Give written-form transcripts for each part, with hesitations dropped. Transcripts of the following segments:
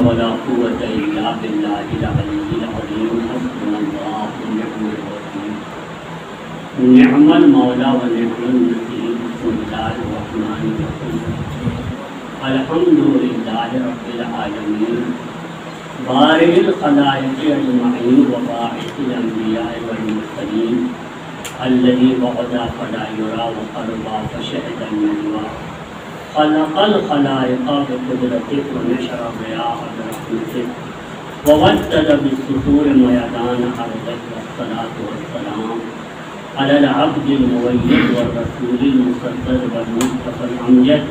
ولا قوة إلا بالله العلي العظيم حسبنا الله ونعم الوكيل نعم المولى ونعم النصير بسم الله الرحمن الرحيم الحمد لله رب العالمين بارئ الخلائق أجمعين وباعث الأنبياء والمرسلين الذي بعد فلا يرى وقربا فشهد النجوى خلق الخلائق بقدرته ونشر الرياح برحمته وودد بالسطور ميدان أرضه والصلاة والسلام على العبد المؤيد والرسول المصدق والمصطفى الأمجد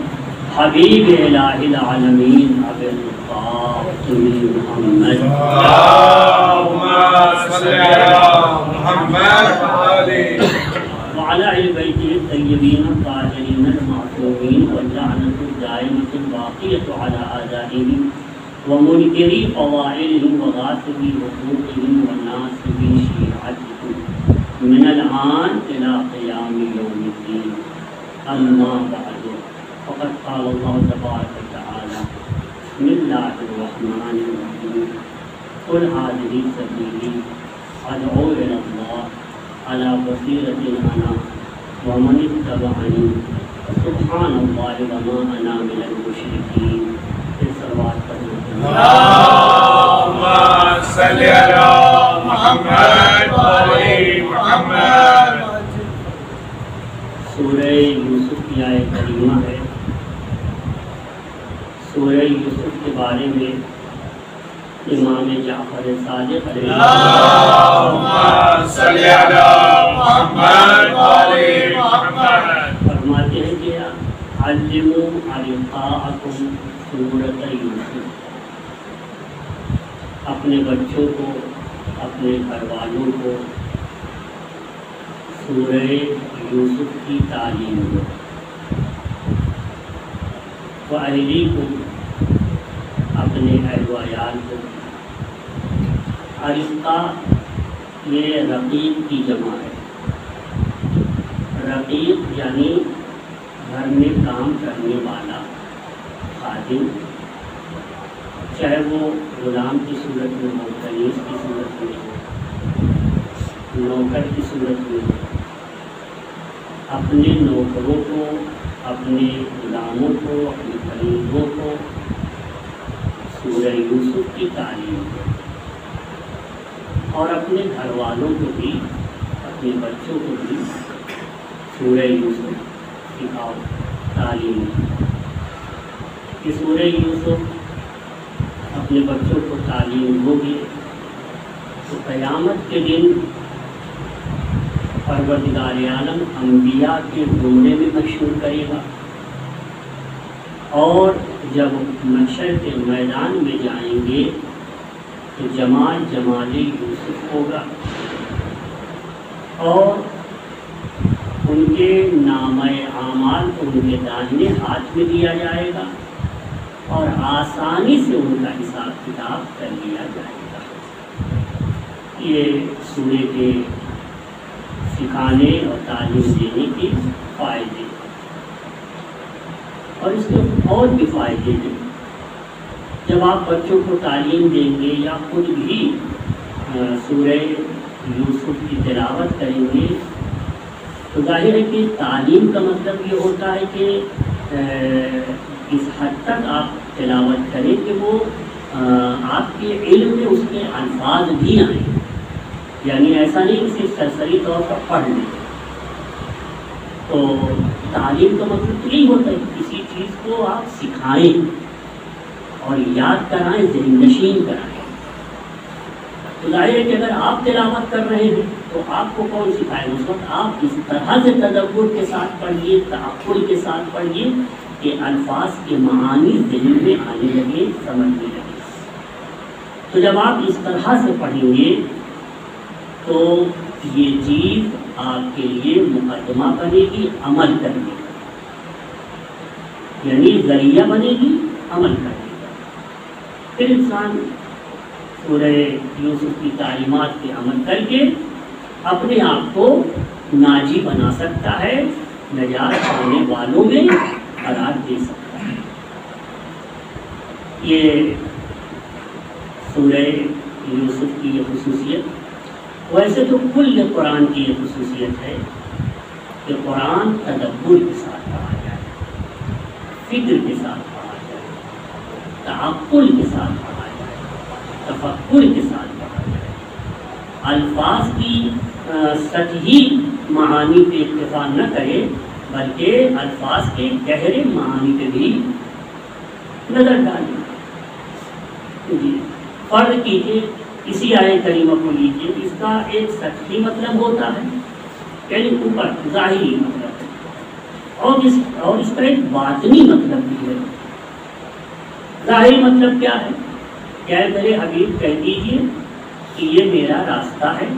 حبيب إله العالمين أبي القاسم محمد اللهم صل على محمد وعلى آل بيته الطيبين الطاهرين المعصومين واللعنة الدائمة الباقية على أعدائهم ومنكري فضائلهم وغاصبي حقوقهم وناصبي شيعتهم من الآن إلى قيام يوم الدين أما بعد فقد قال الله تبارك وتعالى بسم الله الرحمن الرحيم قل هذه سبيلي أدعو إلى الله على بصيرة أنا ومن اتبعني سبحان الله وما أنا من المشركين اللهم صل على محمد وعلى محمد. سورہ یوسف کی آیت کریمہ ہے. سورہ یوسف کے بارے میں امام جعفر صادق علیہ اللهم صل على محمد وعلى محمد فرماتے ہیں کہ علموا ارقاءکم سورۃ یوسف، اپنے بچوں کو اپنے گھر والوں کو سورہ یوسف کی تعلیم دو. وَأَهْلِیکُم، اپنے اہل و عیال کو. ارقا یہ رقیق کی جمع ہے. رقیق یعنی گھر میں کام کرنے والا خادم، چاہے وہ غلام کی صورت میں ہو، کنیز کی صورت میں ہو، نوکر کی صورت میں ہو. اپنے نوکروں کو، اپنے غلاموں کو، اپنے خریدوں کو سورہ یوسف کی تعلیم دو، اور اپنے گھر والوں کو بھی، اپنے بچوں کو بھی سورہ یوسف سکھاؤ، تعلیم دو. کہ سورہ یوسف اپنے بچوں کو تعلیم ہوگی تو قیامت کے دن پروردگار عالم انبیاء کے جملے میں مشہور کرے گا، اور جب محشر کے میدان میں جائیں گے تو جمال جمال یوسف ہوگا، اور ان کے نامہ اعمال کو ان کے داہنے ہاتھ میں دیا جائے گا، اور آسانی سے ان کا حساب کتاب کر لیا جائے گا. یہ سورہ کے سکھانے اور تعلیم دینے کے فائدے، اور اس کے اور بھی فائدے ہیں. جب آپ بچوں کو تعلیم دیں گے یا خود بھی سورہ یوسف کی تلاوت کریں گے تو ظاہر ہے کہ تعلیم کا مطلب یہ ہوتا ہے کہ اس حد تک آپ تلاوت کریں کہ وہ آپ کے علم میں اس کے الفاظ بھی آئیں. یعنی ایسا نہیں کہ صرف سرسری طور پر پڑھ لیں. تو تعلیم کا مطلب تو یہی ہوتا ہے کہ کسی چیز کو آپ سکھائیں اور یاد کرائیں، ذہن نشین کرائیں. تو ظاہر ہے کہ اگر آپ تلاوت کر رہے ہیں تو آپ کو کون سکھائے؟ اس وقت آپ اس طرح سے تدبر کے ساتھ پڑھیے، تعقل کے ساتھ پڑھیے کہ الفاظ کے معانی ذہن میں آنے لگے، سمجھنے لگے. تو جب آپ اس طرح سے پڑھیں گے تو یہ چیز آپ کے لیے مقدمہ بنے گی عمل کرنے کا، یعنی ذریعہ بنے گی عمل کرنے کا. پھر انسان سورہ یوسف کی تعلیمات پہ عمل کر کے اپنے آپ کو ناجی بنا سکتا ہے، نجات پانے والوں میں قرار دے سکتا ہے. یہ سورہ یوسف کی یہ خصوصیت، ویسے تو کل قرآن کی یہ خصوصیت ہے کہ قرآن تدبر کے ساتھ پڑھا جائے، فکر کے ساتھ پڑھا جائے، تعقل کے ساتھ پڑھا جائے، تفکر کے ساتھ پڑھا جائے، الفاظ کی سطحی معانی پہ اکتفا نہ کرے بلکہ الفاظ کے گہرے معانی پہ بھی نظر ڈالیں۔ جی فرض کیجیے اسی آیت کریمہ کو لیجیے، اس کا ایک سطحی مطلب ہوتا ہے یعنی اوپر ظاہری مطلب ہے، اور اس کا ایک باطنی مطلب بھی ہے۔ ظاہری مطلب کیا ہے؟ کیا میرے حبیب کہہ دیجیے کہ یہ میرا راستہ ہے،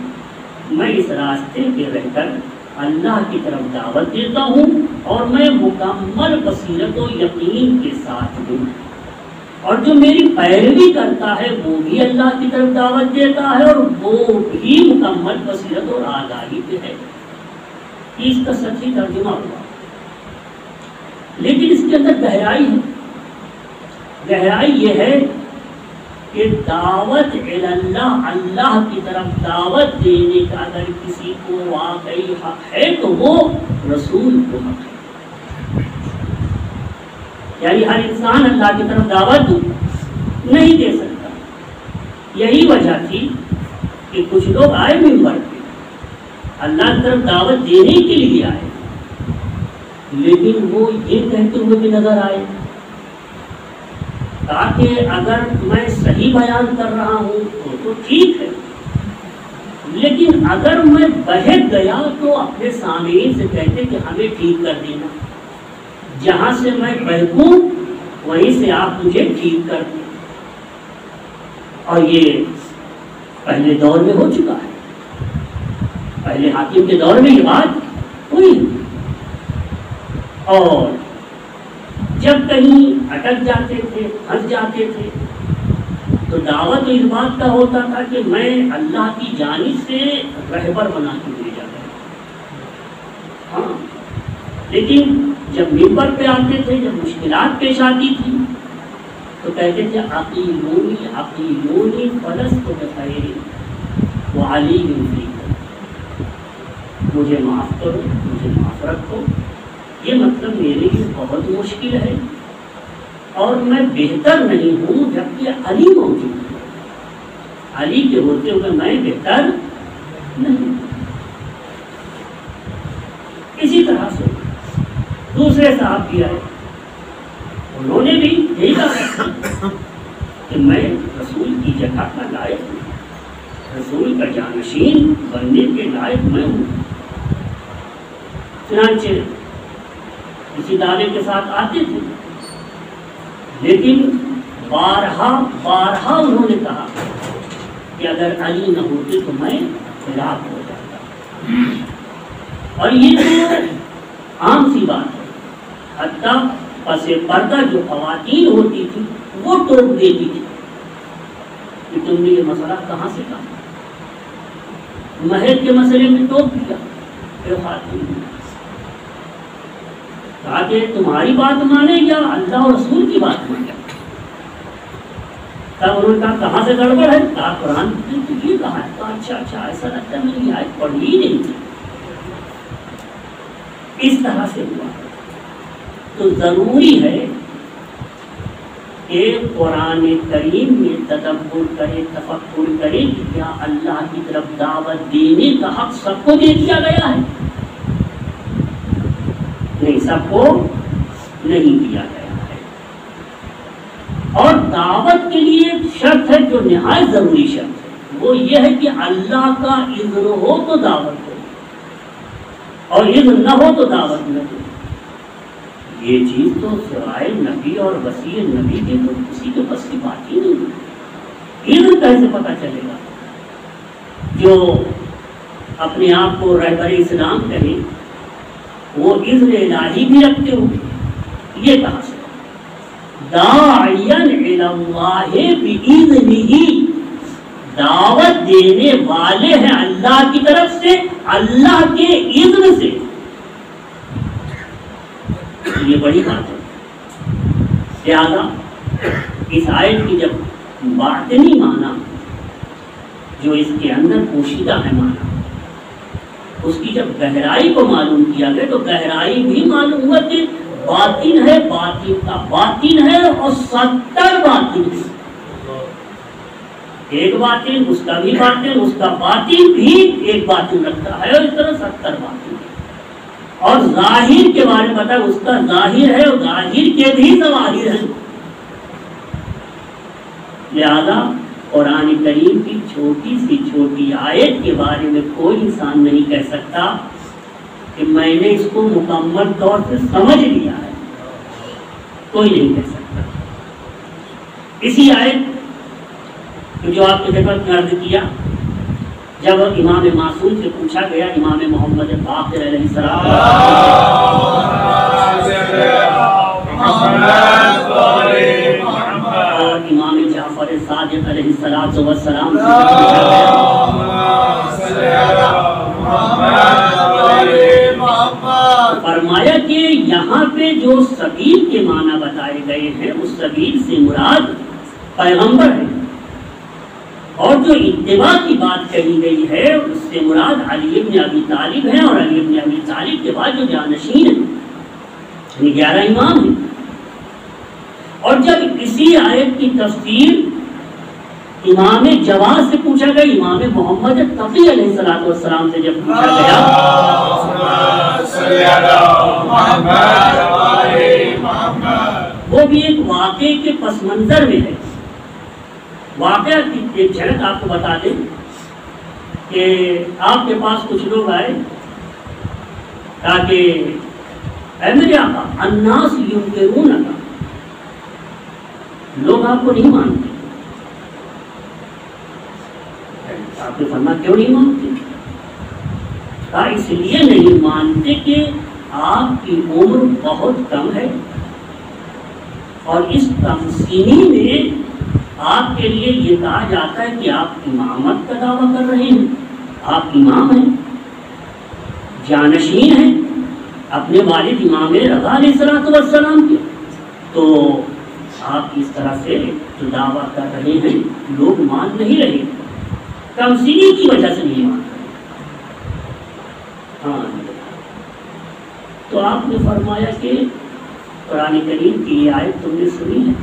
میں اس راستے پہ رہ کر اللہ کی طرف دعوت دیتا ہوں اور میں مکمل بصیرت و یقین کے ساتھ ہوں، اور جو میری پیروی کرتا ہے وہ بھی اللہ کی طرف دعوت دیتا ہے اور وہ بھی مکمل بصیرت اور آگاہی پہ ہے۔ اس کا سچی ترجمہ ہوا، لیکن اس کے اندر گہرائی ہے۔ گہرائی یہ ہے کہ دعوت اللہ، اللہ کی طرف دعوت دینے کا اگر کسی کو واقعی حق ہے تو وہ رسول کو حق ہے۔ یعنی ہر انسان اللہ کی طرف دعوت نہیں دے سکتا۔ یہی وجہ تھی کہ کچھ لوگ آئے منبر پہ اللہ کی طرف دعوت دینے کے لیے آئے، لیکن وہ یہ کہتے ہوئے بھی نظر آئے تاکہ اگر میں صحیح بیان کر رہا ہوں تو ٹھیک ہے، لیکن اگر میں بہک گیا تو اپنے سامعین سے کہتے کہ ہمیں ٹھیک کر دینا، جہاں سے میں بہکوں وہیں سے آپ مجھے ٹھیک کر دیں۔ اور یہ پہلے دور میں ہو چکا ہے، پہلے حاکم کے دور میں یہ بات ہوئی، اور جب کہیں اٹک جاتے تھے، پھنس جاتے تھے تو دعوت اس بات کا ہوتا تھا کہ میں اللہ کی جانب سے رہبر بنا کے بھیجا گیا۔ ہاں، لیکن جب منبر پہ آتے تھے، جب مشکلات پیش آتی تھی تو کہتے تھے عقیلونی عقیلونی فلست بخیر وعلی فیکم، مجھے معاف کرو، مجھے معاف رکھو، یہ مطلب میرے لیے بہت مشکل ہے اور میں بہتر نہیں ہوں جبکہ علی موجود ہے، علی کے ہوتے ہوئے میں بہتر نہیں۔ اسی طرح سے دوسرے صاحب بھی آئے، انہوں نے بھی یہی کہا کہ میں رسول کی جگہ کا لائق ہوں، رسول کا جانشین بننے کے لائق میں ہوں۔ چنانچہ اسی دعوے کے ساتھ آتے تھے، لیکن بارہا انہوں نے کہا کہ اگر علی نہ ہوتے تو میں ہلاک ہو جاتا، اور یہ تو عام سی بات ہے۔ حتیٰ پس پردہ جو خواتین ہوتی تھی وہ ٹوک دیتی تھی کہ تم نے یہ مسئلہ کہاں سے کہا، مہر کے مسئلے میں ٹوک دیا۔ پھر خواتین کہا کہ تمہاری بات مانے یا اللہ اور رسول کی بات مانے؟ تب انہوں نے کہا کہاں سے گڑبڑ ہے؟ کہا قرآن نے یہ کہا ہے۔ کہا اچھا ایسا لگتا ہے میں نے آیت پڑھی ہی نہیں تھی۔ اس طرح سے ہوا تو ضروری ہے کہ قرآن کریم میں تدبر کرے، تفکر کرے کہ کیا اللہ کی طرف دعوت دینے کا حق سب کو دے دیا گیا ہے؟ نہیں، سب کو نہیں دیا گیا ہے، اور دعوت کے لیے ایک شرط ہے جو نہایت ضروری شرط ہے، وہ یہ ہے کہ اللہ کا اذن ہو تو دعوت ہو، اور اذن نہ ہو تو دعوت نہ ہو۔ یہ چیز تو سوائے نبی اور وسیع نبی کے تو کسی کے بس کی بات ہی نہیں ہے۔ اذن کیسے پتہ چلے گا؟ جو اپنے آپ کو رہبر اسلام کہیں وہ اذن الہی بھی رکھتے ہو، یہ کہاں سے؟ داعیا الی اللہ باذنہ، دعوت دینے والے ہیں اللہ کی طرف سے، اللہ کے اذن سے۔ یہ بڑی بات ہے۔ لہٰذا اس آیت کی جب باطنی معنی جو اس کے اندر پوشیدہ ہے معنی، اس کی جب گہرائی کو معلوم کیا گیا تو گہرائی بھی معلوم ہوا کہ باطن ہے، باطن کا باطن ہے اور 70 باطن ہے، ایک باطن اس کا بھی باطن، اس کا باطن بھی ایک باطن رکھتا ہے، اور اس طرح 70 باطن ہے۔ اور ظاہر کے بارے میں پتا ہے، اس کا ظاہر ہے اور ظاہر کے بھی ظواہر ہیں۔ لہذا قرآن کریم کی چھوٹی سی چھوٹی آیت کے بارے میں کوئی انسان نہیں کہہ سکتا کہ میں نے اس کو مکمل طور سے سمجھ لیا ہے، کوئی نہیں کہہ سکتا۔ اسی آیت جو آپ کی خدمت میں عرض کیا، جب امام معصوم سے پوچھا گیا، امام محمد باقر علیہ السلام اور امام جعفر صادق علیہ السلام سے پوچھا گیا، فرمایا کہ یہاں پہ جو سبیل کے معنی بتائے گئے ہیں، اس سبیل سے مراد پیغمبر ہے، اور جو اتباع کی بات کہی گئی ہے اس سے مراد علی بن ابی طالب ہیں، اور علی بن ابی طالب کے بعد جو جانشین ہیں، یعنی 11 امام ہیں۔ اور جب اسی آیت کی تفسیر امام جواد سے پوچھا گیا، امام محمد تقی علیہ السلام سے جب پوچھا گیا، وہ بھی ایک واقعے کے پس منظر میں ہے۔ واقعہ کی ایک جھلک آپ کو بتا دیں کہ آپ کے پاس کچھ لوگ آئے تاکہ اے میرے آقا الناس ینکرونک، لوگ آپ کو نہیں مانتے۔ آپ نے فرمایا کیوں نہیں مانتے؟ کہا اس لیے نہیں مانتے کہ آپ کی عمر بہت کم ہے، اور اس کم سنی میں آپ کے لیے یہ کہا جاتا ہے کہ آپ امامت کا دعویٰ کر رہے ہیں، آپ امام ہیں، جانشین ہیں اپنے والد امام رضا علیہ السلام کے، تو آپ اس طرح سے جو دعویٰ کر رہے ہیں لوگ مان نہیں رہے، کم سنی کی وجہ سے نہیں مان رہے۔ ہاں، تو آپ نے فرمایا کہ قرآن کریم کی یہ آیت تم نے سنی ہے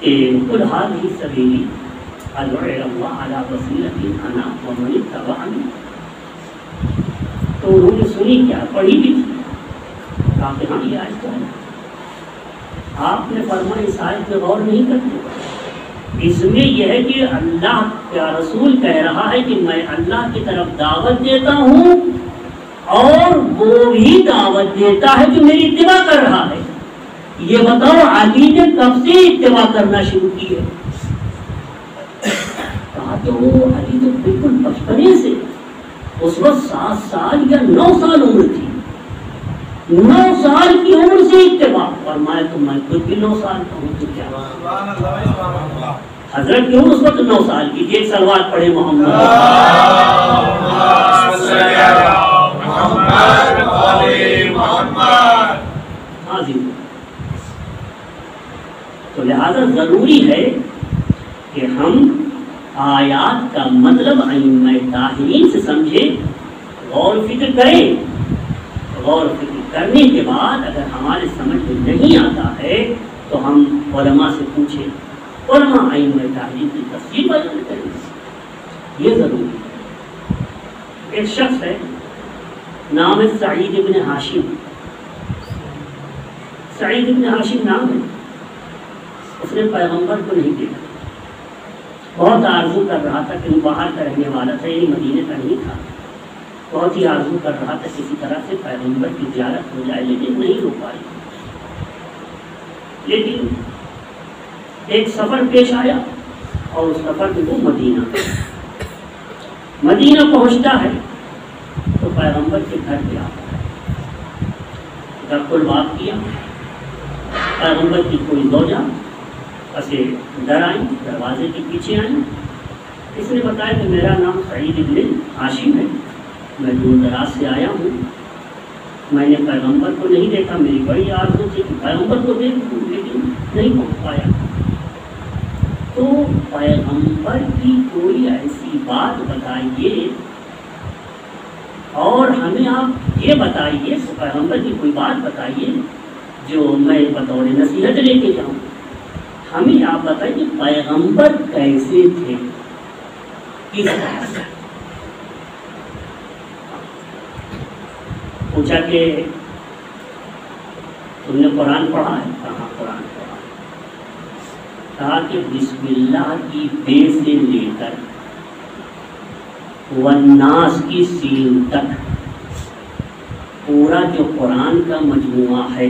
کہ قل هذه سبیلی ادعو الی اللہ علی بصیرۃ انا ومن اتبعنی، تو انہوں نے سنی کیا، پڑھی بھی تھی، کہا کہ ہاں یہ آیت تو ہے۔ آپ نے فرمایا اس آیت میں غور نہیں کرتے، اس میں یہ ہے کہ اللہ کا رسول کہہ رہا ہے کہ میں اللہ کی طرف دعوت دیتا ہوں، اور وہ بھی دعوت دیتا ہے جو میری اتباع کر رہا ہے۔ یہ بتاؤ علی نے کب سے اتباع کرنا شروع کی ہے؟ کہا تو علی تو بالکل بچپنے سے، اس وقت 7 سال یا 9 سال عمر تھی، 9 سال کی عمر سے اتباع۔ فرمایا تو میں خود بھی 9 سال کا ہوں، تو کیا حضرت کی عمر اس وقت 9 سال کی تھی۔ ایک صلوات پڑھے محمد۔ حاضر۔ تو لہذا ضروری ہے کہ ہم آیات کا مطلب ائمہ طاہرین سے سمجھیں، غور و فکر کریں، غور و فکر کرنے کے بعد اگر ہمارے سمجھ میں نہیں آتا ہے تو ہم علماء سے پوچھیں، علماء ائمہ طاہرین کی تفسیر بیان کریں، یہ ضروری ہے۔ ایک شخص ہے نام ہے سعید ابن ہاشم، سعید ابن ہاشم نام ہے، اس نے پیغمبر کو نہیں دیکھا، بہت آرزو کر رہا تھا، کہیں باہر کا رہنے والا تھا، یعنی مدینے کا نہیں تھا، بہت ہی آرزو کر رہا تھا کسی طرح سے پیغمبر کی زیارت ہو جائے، لیکن نہیں ہو پائی۔ لیکن ایک سفر پیش آیا، اور اس سفر میں وہ مدینہ پہنچتا ہے تو پیغمبر کے گھر پہ آتا ہے، گھر کو بات کیا، پیغمبر کی کوئی زوجہ اسے ڈر آئی، دروازے کے پیچھے آئی، اس نے بتایا کہ میرا نام سعید ابن ہاشم ہے، میں دور دراز سے آیا ہوں، میں نے پیغمبر کو نہیں دیکھا، میری بڑی آرزو تھی کہ پیغمبر کو دیکھوں لیکن نہیں پہنچ پایا۔ تو پیغمبر کی کوئی ایسی بات بتائیے، اور ہمیں آپ یہ بتائیے، پیغمبر کی کوئی بات بتائیے جو میں بطور نصیحت لے کے جاؤں۔ ہمیں آپ بتائیے پیغمبر کیسے تھے، کس طرح سے۔ پوچھا کہ تم نے قرآن پڑھا ہے؟ کہاں قرآن پڑھا؟ کہا کہ بسم اللہ کی بے سے لے کر والناس کی سین تک پورا جو قرآن کا مجموعہ ہے،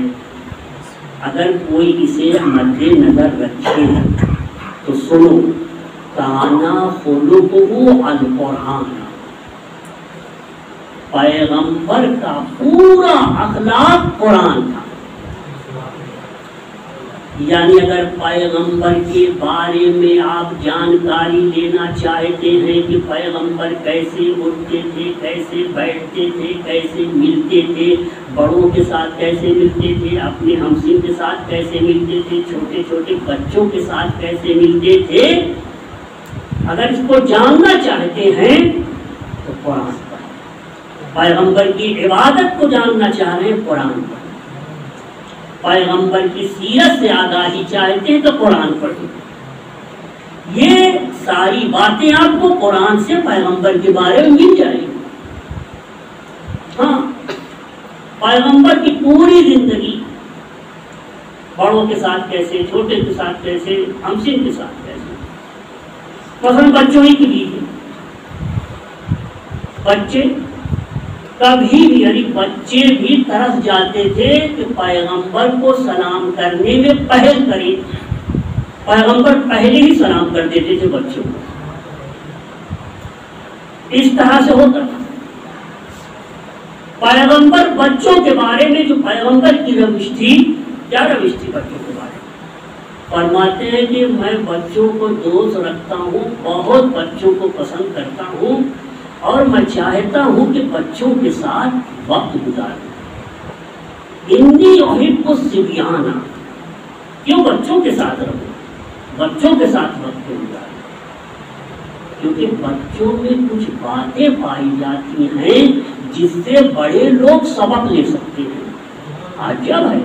اگر کوئی اسے مد نظر رکھے تو سنو، کانا خلقہ القرآن، پیغمبر کا پورا اخلاق قرآن تھا۔ یعنی اگر پیغمبر کے بارے میں آپ جانکاری لینا چاہتے ہیں کہ پیغمبر کیسے اٹھتے تھے، کیسے بیٹھتے تھے، کیسے ملتے تھے، بڑوں کے ساتھ کیسے ملتے تھے، اپنے ہمسن کے ساتھ کیسے ملتے تھے، چھوٹے چھوٹے بچوں کے ساتھ کیسے ملتے تھے، اگر اس کو جاننا چاہتے ہیں تو قرآن پڑھیں۔ پیغمبر کی عبادت کو جاننا چاہ رہے ہیں، قرآن پڑھیں۔ پیغمبر کی سیرت سے آگاہی چاہتے ہیں تو قرآن پڑھیں۔ یہ ساری باتیں آپ کو قرآن سے پیغمبر کے بارے میں مل جائیں گی۔ ہاں، پیغمبر کی پوری زندگی، بڑوں کے ساتھ کیسے، چھوٹے کے ساتھ کیسے، ہمسن کے ساتھ کیسے، مثلا بچوں ہی کی لیجیے، بچے کبھی بھی، یعنی بچے بھی ترس جاتے تھے کہ پیغمبر کو سلام کرنے میں پہل کریں، پیغمبر پہلے ہی سلام کر دیتے تھے بچوں کو، اس طرح سے ہوتا تھا۔ پیغمبر بچوں کے بارے میں جو پیغمبر کی روش تھی، کیا روش تھی بچوں کے بارے میں؟ فرماتے ہیں کہ میں بچوں کو دوست رکھتا ہوں، بہت بچوں کو پسند کرتا ہوں، اور میں چاہتا ہوں کہ بچوں کے ساتھ وقت گزاروں۔ انی احب الصبیان، کیوں بچوں کے ساتھ رہوں، بچوں کے ساتھ وقت گزاروں، کیونکہ بچوں میں کچھ باتیں پائی جاتی ہیں جس سے بڑے لوگ سبق لے سکتے ہیں۔ عجب ہے،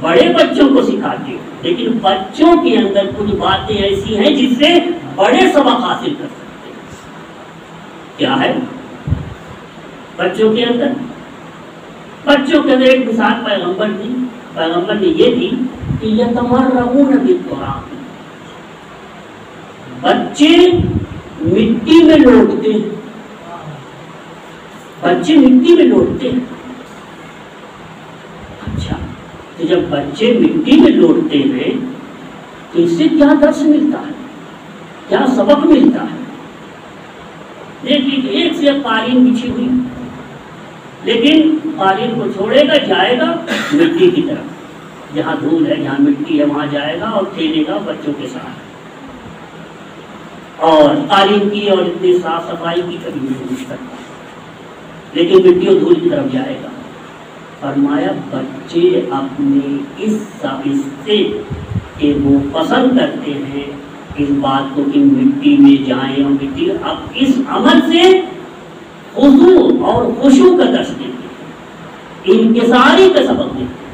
بڑے بچوں کو سکھاتے ہیں لیکن بچوں کے اندر کچھ باتیں ایسی ہیں جس سے بڑے سبق حاصل کر سکتے ہیں۔ کیا ہے بچوں کے اندر؟ بچوں کے اندر ایک مثال پیغمبر دی، پیغمبر نے یہ دی کہ یتمرغون بالتراب، بچے مٹی میں لوٹتے ہیں، بچے مٹی میں لوٹتے ہیں۔ اچھا، تو جب بچے مٹی میں لوٹتے ہیں تو اس سے کیا درس ملتا ہے، کیا سبق ملتا ہے؟ دیکھیے، ایک سے قالین بچھی ہوئی، لیکن قالین کو چھوڑے گا، جائے گا مٹی کی طرف، جہاں دھول ہے، جہاں مٹی ہے وہاں جائے گا اور کھیلے گا بچوں کے ساتھ، اور قالین کی اور اتنی صاف صفائی کی کبھی نہیں کرتا، لیکن مٹی اور دھول کی طرف جائے گا۔ فرمایا بچے اپنے اس سے کہ وہ پسند کرتے ہیں اس بات کو کہ مٹی میں جائیں، اور مٹی، اب اس عمل سے خضوع اور خشوع کا درس دیتے ہیں، انکساری کا سبق دیتے ہیں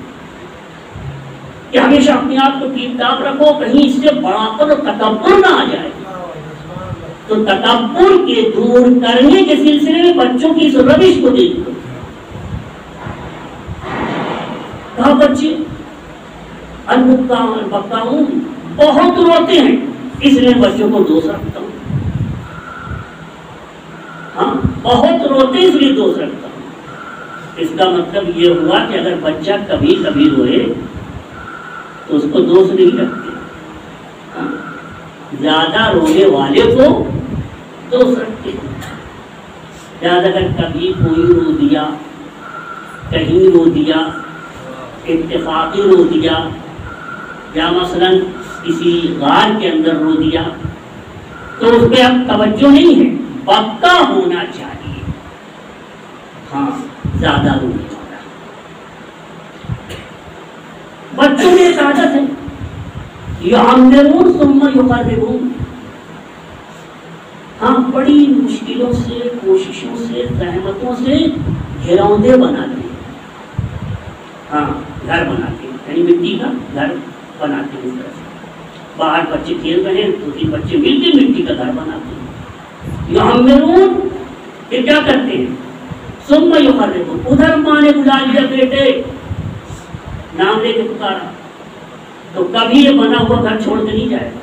کہ ہمیشہ اپنے آپ کو ٹھیک ٹھاک رکھو، کہیں اس سے بڑا کر تکبر نہ آ جائے۔ تو تکبر کے دور کرنے کے سلسلے میں بچوں کی اس روش کو دیکھو۔ کہا بچے البکاؤن بہت روتے ہیں، اس لیے بچوں کو دوست رکھتا ہوں۔ ہاں، بہت روتے اس لیے دوست رکھتا ہوں۔ اس کا مطلب یہ ہوا کہ اگر بچہ کبھی کبھی روئے تو اس کو دوست نہیں رکھتے، ہاں، زیادہ رونے والے کو دوست رکھتے ہیں۔ زیادہ اگر کبھی کوئی رو دیا، کہیں رو دیا، اتفاقی رو دیا، یا مثلاً کسی غار کے اندر رو دیا، تو اس پہ اب توجہ نہیں ہے، پکا ہونا چاہیے، ہاں، زیادہ رونے والا۔ بچوں میں ایک عادت ہے، یعمرون ثم یقربون، ہاں بڑی مشکلوں سے، کوششوں سے، زحمتوں سے گھروندے بناتے ہیں، ہاں گھر بناتے ہیں، یعنی مٹی کا گھر بناتے ہیں. اس طرح سے باہر بچے کھیل رہے ہیں تو 2-3 بچے مل کے مٹی کا گھر بناتے ہیں. یعمرون، یہ کیا کرتے ہیں؟ ثم یقربون، ادھر ماں نے بلا لیا بیٹے، نام لے کے پکارا تو کبھی یہ بنا ہوا گھر چھوڑ کے نہیں جائے گا.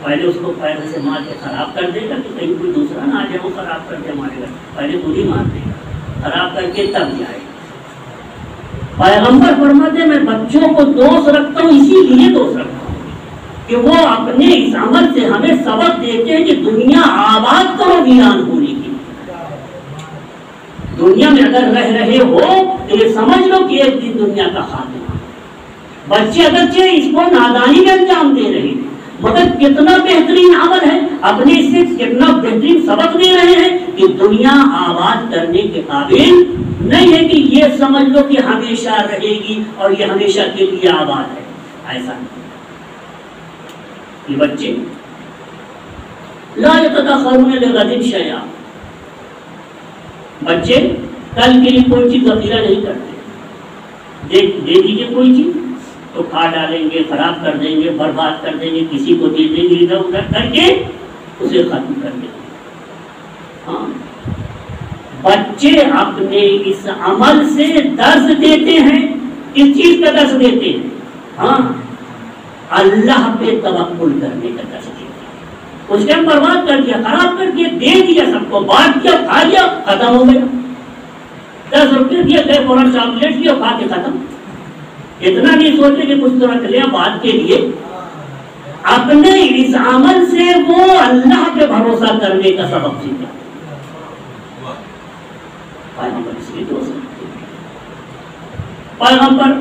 پہلے اس کو پہلے سے مار کے خراب کر دے گا کہ کہیں کوئی دوسرا نہ آ جائے وہ خراب کر کے مارے گا. پہلے خود ہی مار دے گا، خراب کر کے تب جائے گا. پیغمبر فرماتے ہیں میں بچوں کو دوست رکھتا ہوں، اسی لیے دوست رکھتا ہوں کہ وہ اپنے اس عمل سے ہمیں سبق دیتے ہیں کہ دنیا آباد کرو ویران ہونے کی. دنیا میں اگر رہ رہے ہو تو یہ سمجھ لو کہ ایک دن دنیا کا خاتمہ. بچے اگرچہ اس کو نادانی میں انجام دے رہے ہیں مگر کتنا بہترین عمل ہے، اپنے اس سے کتنا بہترین سبق دے رہے ہیں کہ دنیا آباد کرنے کے قابل نہیں ہے کہ یہ سمجھ لو کہ ہمیشہ رہے گی اور یہ ہمیشہ کے لیے آباد ہے. ایسا نہیں. یہ بچے لا یتدخرون لغد شیئا، بچے کل کے لیے کوئی چیز ذخیرہ نہیں کرتے. دے دیجیے کوئی چیز تو کھا ڈالیں گے، خراب کر دیں گے، برباد کر دیں گے، کسی کو دے دیں گے، ادھر ادھر کر کے اسے ختم کر دیں گے. ہاں بچے اپنے اس عمل سے درس دیتے ہیں. کس چیز کا درس دیتے ہیں؟ ہاں اللہ پہ توکل کرنے کا درس دیتے ہیں. اس ٹائم برباد کر دیا، خراب کر دیا، دے دیا، سب کو بانٹ دیا، کھا لیا، ختم ہو گیا. 10 روپے دیا، گئے فوراً چاکلیٹ دیا، کھا کے ختم. اتنا نہیں سوچتے کہ کچھ تو رکھ لیا بات کے لیے. اپنے اس عمل سے وہ اللہ پہ بھروسہ کرنے کا سبق سیکھا. پیغمبر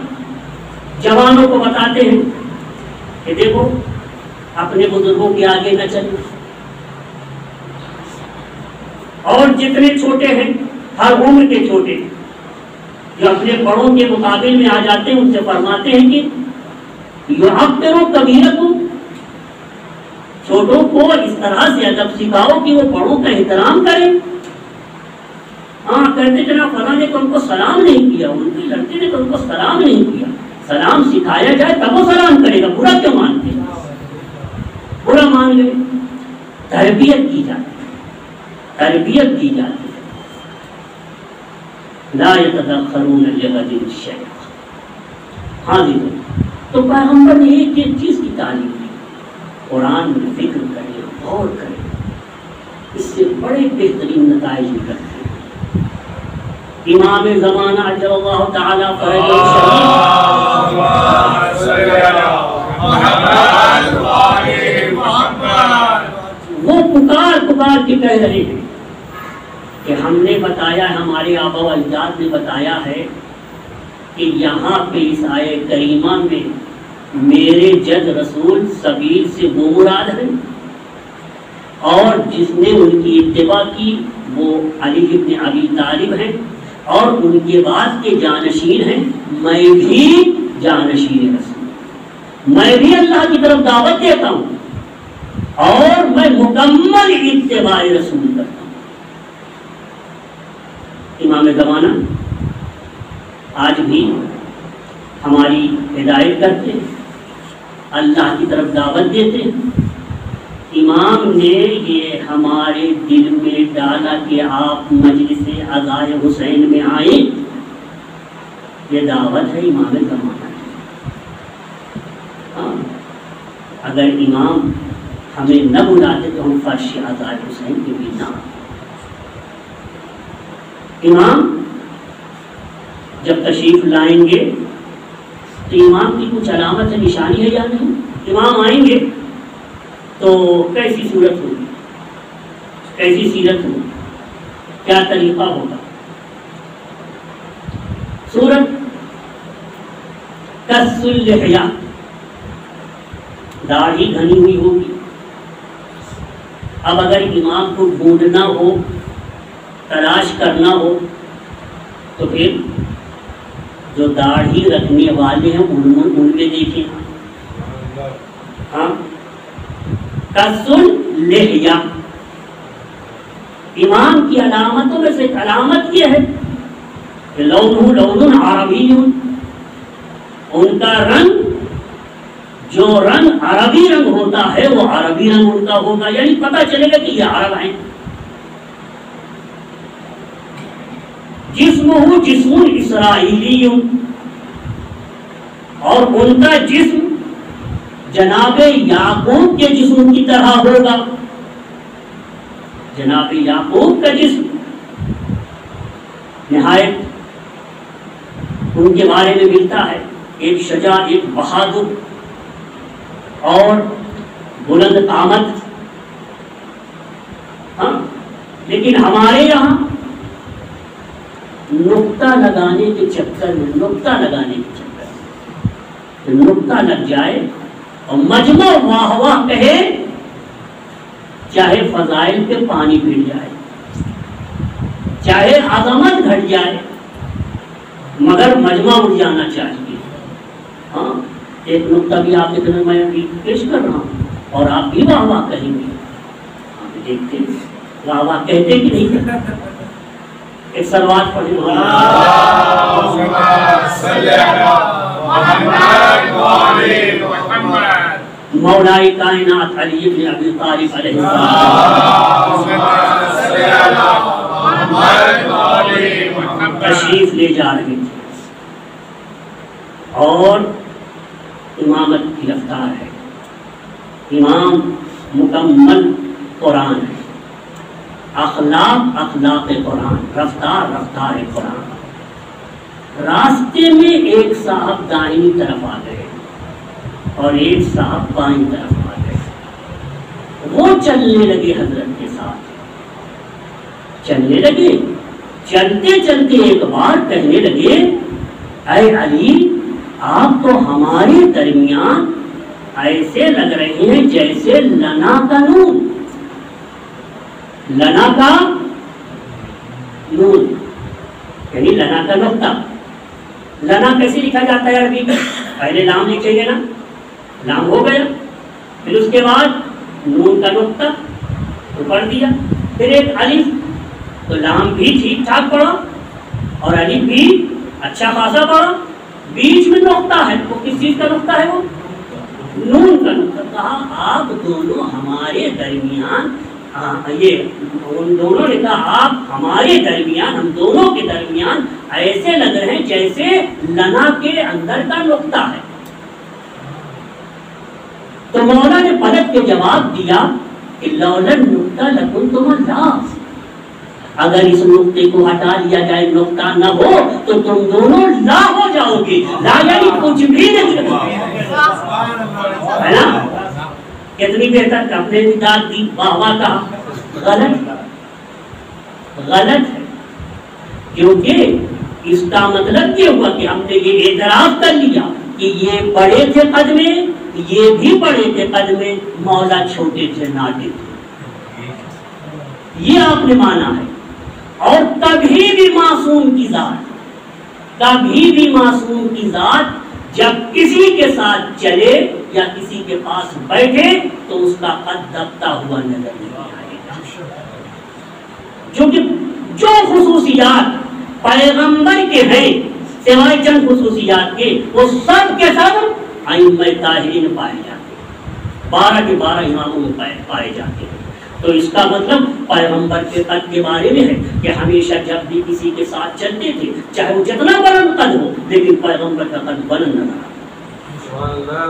جوانوں کو بتاتے ہیں کہ دیکھو اپنے بزرگوں کے آگے نہ چلے، اور جتنے چھوٹے ہیں ہر عمر کے چھوٹے جو اپنے بڑوں کے مقابل میں آ جاتے ہیں ان سے فرماتے ہیں کہ یعبروا کبیرکم، چھوٹوں کو اس طرح سے ادب سکھاؤ کہ وہ بڑوں کا احترام کریں. ہاں کہتے جناب فلاں نے تو ان کو سلام نہیں کیا، ان کے لڑکے نے تو ان کو سلام نہیں کیا. سلام سکھایا جائے تب وہ سلام کرے گا، برا کیوں مانتے؟ برا مان لے. تربیت کی جاتی ہے، تربیت کی جاتی ہے. لا یتدخرون لغد شیئا. ہاں جی، تو پیغمبر نے ایک چیز کی تعلیم دی، قرآن میں فکر کرے، غور کرے، اس سے بڑے بہترین نتائج نکلتے ہیں. امام زمانہ عجل اللہ تعالی فرجہ وہ پکار کے کہہ رہے ہیں کہ ہم نے بتایا، ہمارے آبا و اجداد نے بتایا ہے کہ یہاں پہ اس آیے کریمہ میں میرے جد رسول سبیل سے وہ مراد ہے، اور جس نے ان کی اتباع کی وہ علی ابن ابی طالب ہیں، اور ان کے بعد کے جانشین ہیں. میں بھی جانشین رسول، میں بھی اللہ کی طرف دعوت دیتا ہوں اور میں مکمل اتباع رسول کرتا ہوں. امام زمانہ آج بھی ہماری ہدایت کرتے ہیں، اللہ کی طرف دعوت دیتے ہیں. امام نے یہ ہمارے دل میں ڈالا کہ آپ مجلس عزائے حسین میں آئیں، یہ دعوت ہے امام زمانہ. ہاں اگر امام ہمیں نہ بلاتے تو ہم فرش عزائے حسین کے بھی نہ. امام جب تشریف لائیں گے تو امام کی کچھ علامت ہے، نشانی ہے یا نہیں؟ امام آئیں گے تو کیسی صورت ہوگی، کیسی سیرت ہوگی، کیا طریقہ ہوگا؟ صورت کس اللحیہ، داڑھی گھنی ہوئی ہوگی. اب اگر امام کو ڈھونڈنا ہو، تلاش کرنا ہو تو پھر جو داڑھی رکھنے والے ہیں ان میں دیکھیں. ہاں کسل لحیہ، امام کی علامتوں میں سے ایک علامت یہ ہے کہ لونہ لون عربی، ان کا رنگ جو رنگ عربی رنگ ہوتا ہے وہ عربی رنگ ان کا ہوگا، یعنی پتہ چلے گا کہ یہ عرب ہیں۔ جسمہ جسم اسرائیلی، اور ان کا جسم جناب یعقوب کے جسم کی طرح ہوگا، جناب یعقوب کا جسم نہایت ان کے بارے میں ملتا ہے، ایک شجاع، ایک بہادر اور بلند قامت۔ ہاں، لیکن ہمارے یہاں نقطہ لگانے کے چکر میں نقطہ لگ جائے اور مجمع واہ واہ کہے، چاہے فضائل پہ پانی پھر جائے، چاہے عظمت گھٹ جائے، مگر مجمع اٹھ جانا چاہیے۔ ہاں، ایک نقطہ بھی آپ کے سامنے میں پیش کر رہا ہوں اور آپ بھی واہ واہ کہیں گے، آپ دیکھتے ہیں واہ واہ کہتے کہ نہیں کہتے؟ ایک سلوات پڑھیں، مولائی کائنات علی بن ابی طالب علیہ السلام تشریف لے جا رہے تھے اور امامت کی رفتار ہے، امام مکمل قرآن ہے، اخلاق قرآن، رفتار قرآن۔ راستے میں ایک صاحب دائیں طرف آ گئے اور ایک صاحب بائیں طرف آ گئے، وہ چلنے لگے حضرت کے ساتھ، چلنے لگے، چلتے چلتے ایک بار کہنے لگے، اے علی آپ تو ہمارے درمیان ایسے لگ رہے ہیں جیسے لنا کا نون، لنا کا نون یعنی لنا کا نقطہ۔ لنا کیسے لکھا جاتا ہے عربی میں؟ پہلے لام لکھیں گے نا، لام ہو گیا، پھر اس کے بعد نون کا نقطہ تو پڑھ دیا، پھر ایک الف، تو لام بھی ٹھیک ٹھاک پڑھا اور الف بھی اچھا خاصا پڑھا، بیچ میں نقطہ ہے، وہ کس چیز کا نقطہ ہے؟ وہ نون کا نقطہ۔ کہا آپ دونوں ہمارے درمیان، یہ ان دونوں نے کہا آپ ہمارے درمیان، ہم دونوں کے درمیان ایسے لگ رہے ہیں جیسے لنا کے اندر کا نقطہ ہے۔ تو مولا نے پلٹ کے جواب دیا کہ لولا نقطہ لکنتم اللہ، اگر اس نقطے کو ہٹا لیا جائے، نقطہ نہ ہو تو تم دونوں لا ہو جاؤ گے، لا یعنی کچھ بھی نہیں ہے نا؟ کتنی بہتر اپنے داد دی، واہ واہ کہا، غلط ہے، کیونکہ اس کا مطلب یہ ہوا کہ ہم نے یہ اعتراف کر لیا کہ یہ بڑے تھے قد میں، یہ بھی بڑے تھے قد میں، مولا چھوٹے تھے نادر تھے، یہ آپ نے مانا ہے۔ اور کبھی بھی معصوم کی ذات جب کسی کے ساتھ چلے یا کسی کے پاس بیٹھے تو اس کا قد دبتا ہوا نظر نہیں آئے گا، کیونکہ جو خصوصیات پیغمبر کے ہیں سوائے چند خصوصیات کے، وہ سب کے سب ائمہ طاہرین پائے جاتے ہیں، 12 کے 12 اماموں میں پائے جاتے ہیں۔ تو اس کا مطلب پیغمبر کے قد کے بارے میں ہے کہ ہمیشہ جب بھی کسی کے ساتھ چلتے تھے، چاہے وہ جتنا بلند قد ہو، لیکن پیغمبر کا قد بلند نہ رہا۔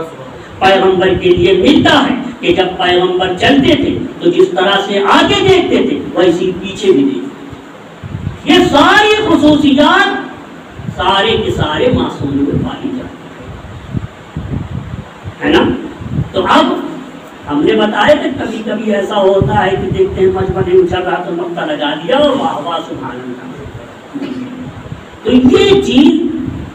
پیغمبر کے لیے ملتا ہے کہ جب پیغمبر چلتے تھے تو جس طرح سے آگے دیکھتے تھے ویسے پیچھے بھی دیکھتے تھے۔ یہ ساری خصوصیات سارے کے سارے معصوم میں پائی جاتی ہے نا؟ تو اب ہم نے بتایا کہ کبھی کبھی ایسا ہوتا ہے کہ دیکھتے ہیں مجمع نہیں اچھل رہا تو نقطہ لگا دیا اور واہ واہ سبحان اللہ۔ تو یہ چیز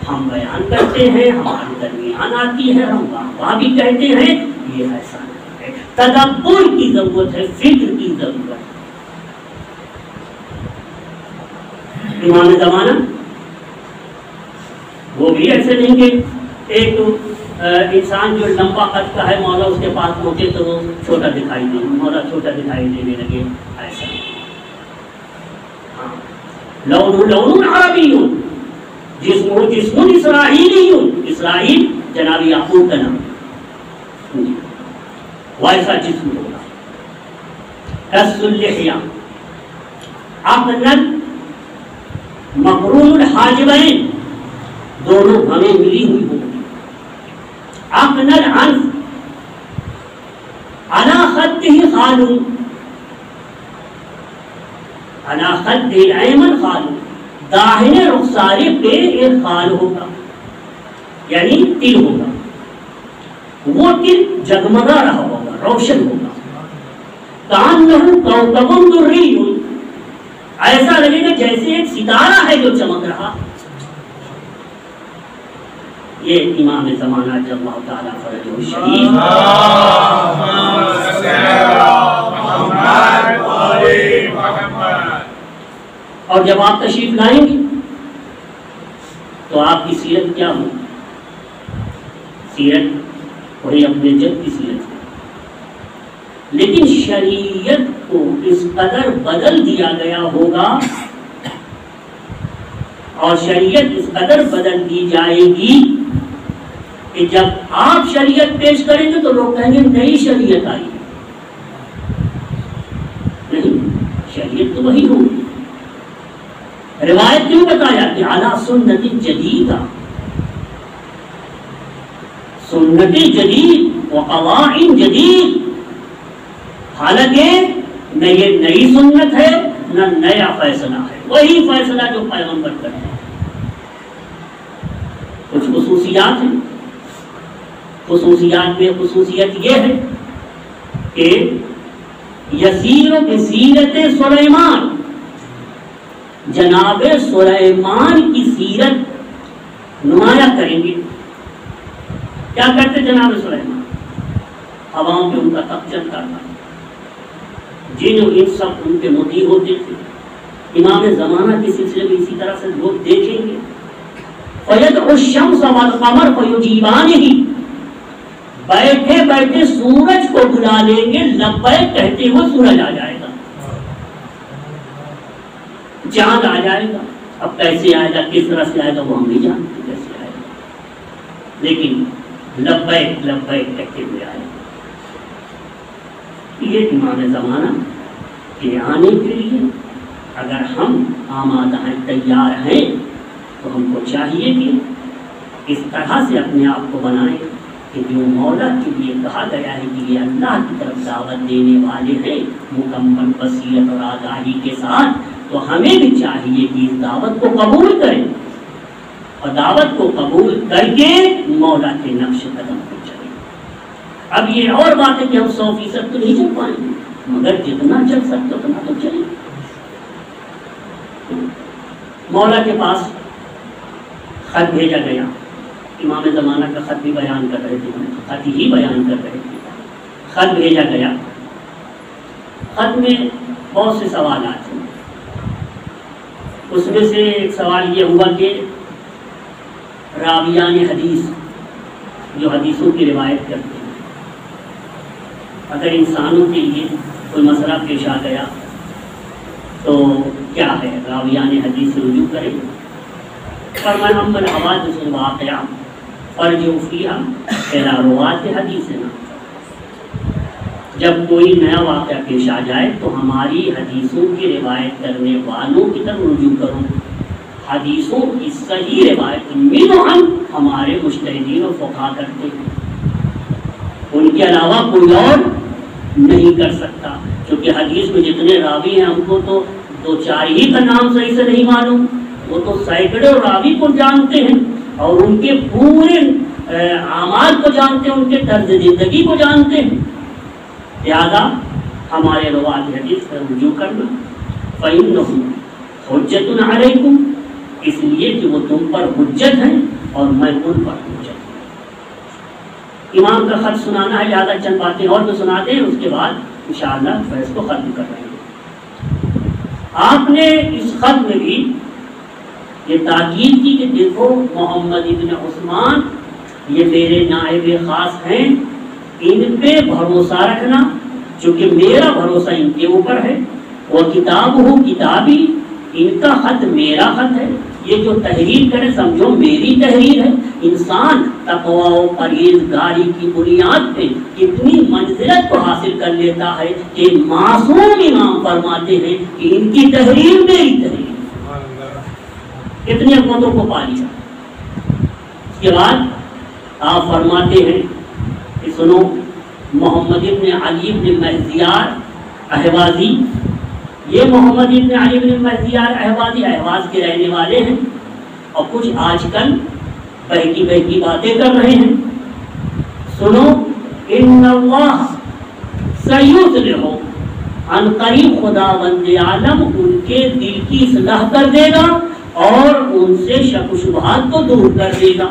ہم بیان کرتے ہیں، ہمارے درمیان آتی ہے، ہم واہ واہ بھی کہتے ہیں، یہ ایسا نہیں ہے۔ تدبر کی ضرورت ہے، فکر کی ضرورت ہے۔ امام زمانہ وہ بھی ایسے نہیں کہ ایک انسان جو لمبا قد کا ہے مولا اس کے پاس پہنچے تو وہ چھوٹا دکھائی دے، مولا چھوٹا دکھائی دینے لگے، ایسا لون لون عربی، جسم اسرائیلی، اسرائیل جناب یعقوب کا نام، ویسا جسم ہوگا، کس اللحیہ، اقنن مقرون الحاجبین، دونوں ہمیں ملی ہوئی ہوگی، اقنن عنف علی خدہ خالو، علی خدہ الایمن خالو، داہنے رخسارے پہ ایک خال ہوگا، یعنی تل ہوگا، وہ تل جگمگا رہا ہوگا، روشن ہوگا، کأنہ کوکب دری، ایسا لگے گا جیسے ایک ستارہ ہے جو چمک رہا۔ یہ امام زمانہ جب اللہ تعالیٰ فرجہ الشریف، اور جب آپ تشریف لائیں گے تو آپ کی سیرت کیا ہوگی؟ سیرت وہی اپنے جد کی سیرت ہے، لیکن شریعت کو اس قدر بدل دیا گیا ہوگا، اور شریعت اس قدر بدل دی جائے گی کہ جب آپ شریعت پیش کریں گے تو لوگ کہیں گے نئی شریعت آئی ہے، نہیں، شریعت تو وہی ہوگی۔ روایت کیوں بتایا کہ اعلیٰ سنت جدیدہ، سنت جدید و قواعد جدید، حالانکہ نہ یہ نئی سنت ہے نہ نیا فیصلہ ہے، وہی فیصلہ جو پیغمبر کرتے ہیں۔ کچھ خصوصیات ہیں، خصوصیات میں خصوصیت یہ ہے کہ یسیر بسیرت سلیمان، جناب سلیمان کی سیرت نمایاں کریں گے۔ کیا کرتے جناب سلیمان؟ ہواؤں پہ ان کا تخت چلتا تھا، جن و انس سب ان کے مطیع ہوتے تھے۔ امام زمانہ کے سلسلے میں اسی طرح سے لوگ دیکھیں گے، فَيَدْعُ الشَّمْسَ وَالْقَمَرَ فَيُجِيبَانِهِ، بیٹھے بیٹھے سورج کو بلا لیں گے، لبیک کہتے ہوئے سورج آ جائے گا، چاند آ جائے گا۔ اب کیسے آئے گا، کس طرح سے آئے گا وہ ہم نہیں جانتے کیسے آئے گا، لیکن لبیک لبیک کہتے ہوئے آئے گا۔ یہ امام زمانہ کے آنے کے لیے اگر ہم آمادہ ہیں، تیار ہیں، تو ہم کو چاہیے کہ اس طرح سے اپنے آپ کو بنائیں کہ جو مولا کے لیے کہا گیا ہے کہ یہ اللہ کی طرف دعوت دینے والے ہیں مکمل بصیرت اور آگاہی کے ساتھ، تو ہمیں بھی چاہیے کہ اس دعوت کو قبول کریں، اور دعوت کو قبول کر کے مولا کے نقش قدم پر چلیں۔ اب یہ اور بات ہے کہ ہم 100% تو نہیں چل پائیں گے، مگر جتنا چل سکتے اتنا تو چلیں۔ مولا کے پاس خط بھیجا گیا، امام زمانہ کا خط بھی بیان کر رہے تھے، خط ہی بیان کر رہے تھے۔ خط بھیجا گیا، خط میں بہت سے سوالات ہیں، اس میں سے ایک سوال یہ ہوا کہ راویان حدیث جو حدیثوں کی روایت کرتے ہیں، اگر انسانوں کے لیے کوئی مسئلہ پیش آ گیا تو کیا ہے، راویان حدیث سے رجوع کریں؟ فرمایا اما الحوادث الواقعہ فرجعوا فیہا الی رواة حدیثنا، جب کوئی نیا واقعہ پیش آ جائے تو ہماری حدیثوں کی روایت کرنے والوں کی طرف رجوع کرو، حدیثوں کی صحیح روایت منہم ہمارے مجتہدین و فقہا کرتے ہیں، ان کے علاوہ کوئی اور نہیں کر سکتا، کیونکہ حدیث میں جتنے راوی ہیں ہم کو تو 2-4 ہی کا نام صحیح سے نہیں معلوم، وہ تو سینکڑوں راوی کو جانتے ہیں اور ان کے پورے اعمال کو جانتے ہیں، ان کے طرز زندگی کو جانتے ہیں، لہذا ہمارے روایت حدیث پر رجوع کرنا، فَإِنَّهُمْ حُجَّةٌ عَلَيْكُمْ، اس لیے کہ وہ تم پر حجت ہیں اور میں ان پر حجت ہوں۔ امام کا خط سنانا ہے، لہذا چند باتیں اور تو سنا دیں، اس کے بعد انشاءاللہ بحث کو ختم کر رہے ہیں۔ آپ نے اس خط میں بھی یہ تاکید کی کہ دیکھو محمد ابن عثمان یہ میرے نائب خاص ہیں، ان پہ بھروسہ رکھنا، چونکہ میرا بھروسہ ان کے اوپر ہے، وہ کتاب ہو کتابی، ان کا خط میرا خط ہے، یہ جو تحریر کرے سمجھو میری تحریر ہے۔ انسان تقوی و پرہیزگاری کی بنیاد پہ کتنی منزلت کو حاصل کر لیتا ہے کہ معصوم امام فرماتے ہیں کہ ان کی تحریر میری تحریر، کتنی حکمتوں کو پا لیا۔ اس کے بعد آپ فرماتے ہیں کہ سنو، محمد ابن علی ابن مہزیار اہوازی، یہ محمد ابن علی ابن مہزیار اہوازی اہواز کے رہنے والے ہیں، اور کچھ آج کل بہکی باتیں کر رہے ہیں۔ سنو، ان اللہ سیصلح، ان قریب خداوند عالم ان کے دل کی اصلاح کر دے گا اور ان سے شک و شبہات کو دور کر دے گا۔